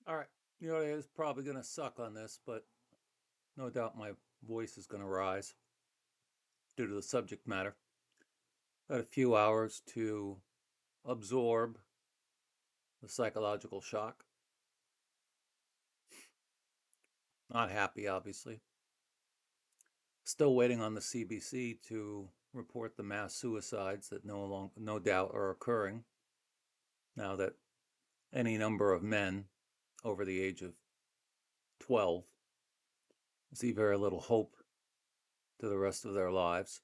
All right. The audio is probably going to suck on this, but no doubt my voice is going to rise due to the subject matter. Got a few hours to absorb the psychological shock. Not happy, obviously. Still waiting on the CBC to report the mass suicides that no doubt are occurring now that any number of men over the age of 12 see very little hope to the rest of their lives.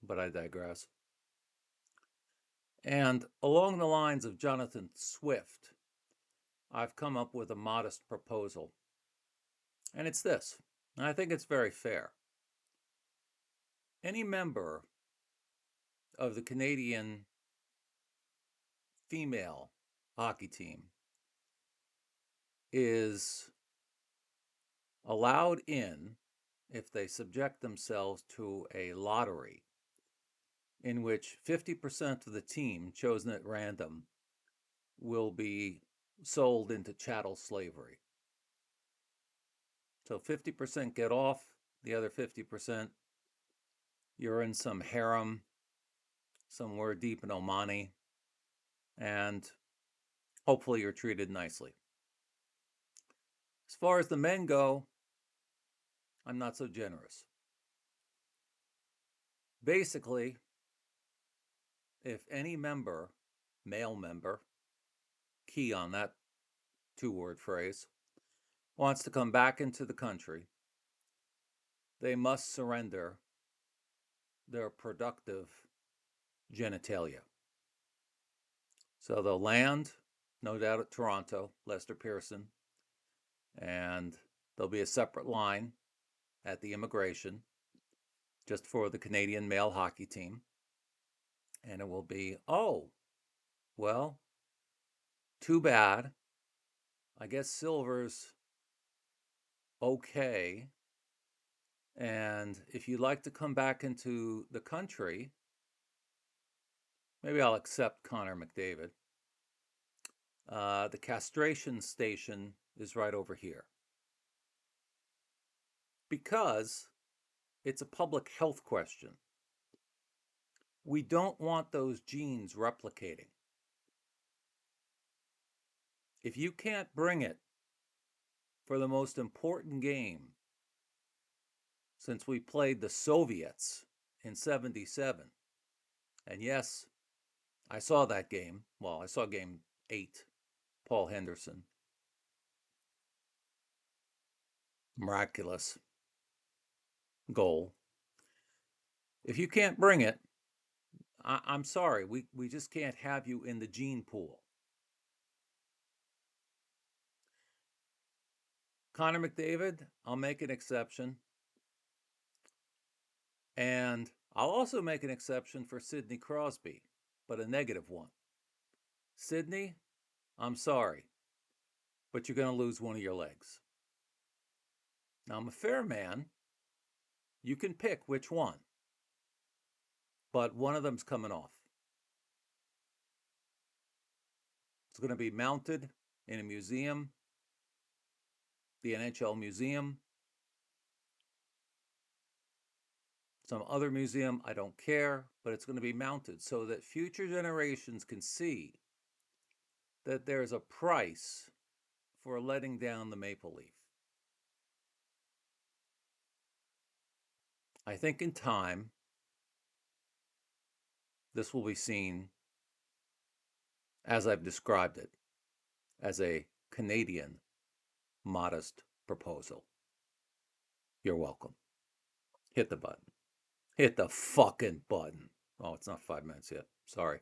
But I digress. And along the lines of Jonathan Swift, I've come up with a modest proposal. And it's this, and I think it's very fair. Any member of the Canadian female hockey team is allowed in if they subject themselves to a lottery in which 50% of the team chosen at random will be sold into chattel slavery. So 50% get off, the other 50%, you're in some harem somewhere deep in Omani, and hopefully you're treated nicely. As far as the men go, I'm not so generous. Basically, if any member, male member, key on that two-word phrase, wants to come back into the country, they must surrender their productive genitalia. So they'll land, no doubt, at Toronto, Lester Pearson, and there'll be a separate line at the immigration just for the Canadian male hockey team. And it will be, oh, well, too bad. I guess silver's okay. And if you'd like to come back into the country, maybe I'll accept Connor McDavid. The castration station is right over here. Because it's a public health question. We don't want those genes replicating. If you can't bring it for the most important game since we played the Soviets in 77, and yes, I saw that game. Well, I saw game 8, Paul Henderson. Miraculous goal. If you can't bring it, I'm sorry, we just can't have you in the gene pool. Connor McDavid, I'll make an exception. And I'll also make an exception for Sidney Crosby, but a negative one. Sidney, I'm sorry, but you're going to lose one of your legs. Now, I'm a fair man. You can pick which one, but one of them's coming off. It's going to be mounted in a museum, the NHL Museum, some other museum, I don't care, but it's going to be mounted so that future generations can see that there's a price for letting down the maple leaf. I think in time, this will be seen as I've described it, as a Canadian modest proposal. You're welcome. Hit the button. Hit the fucking button. Oh, it's not 5 minutes yet. Sorry.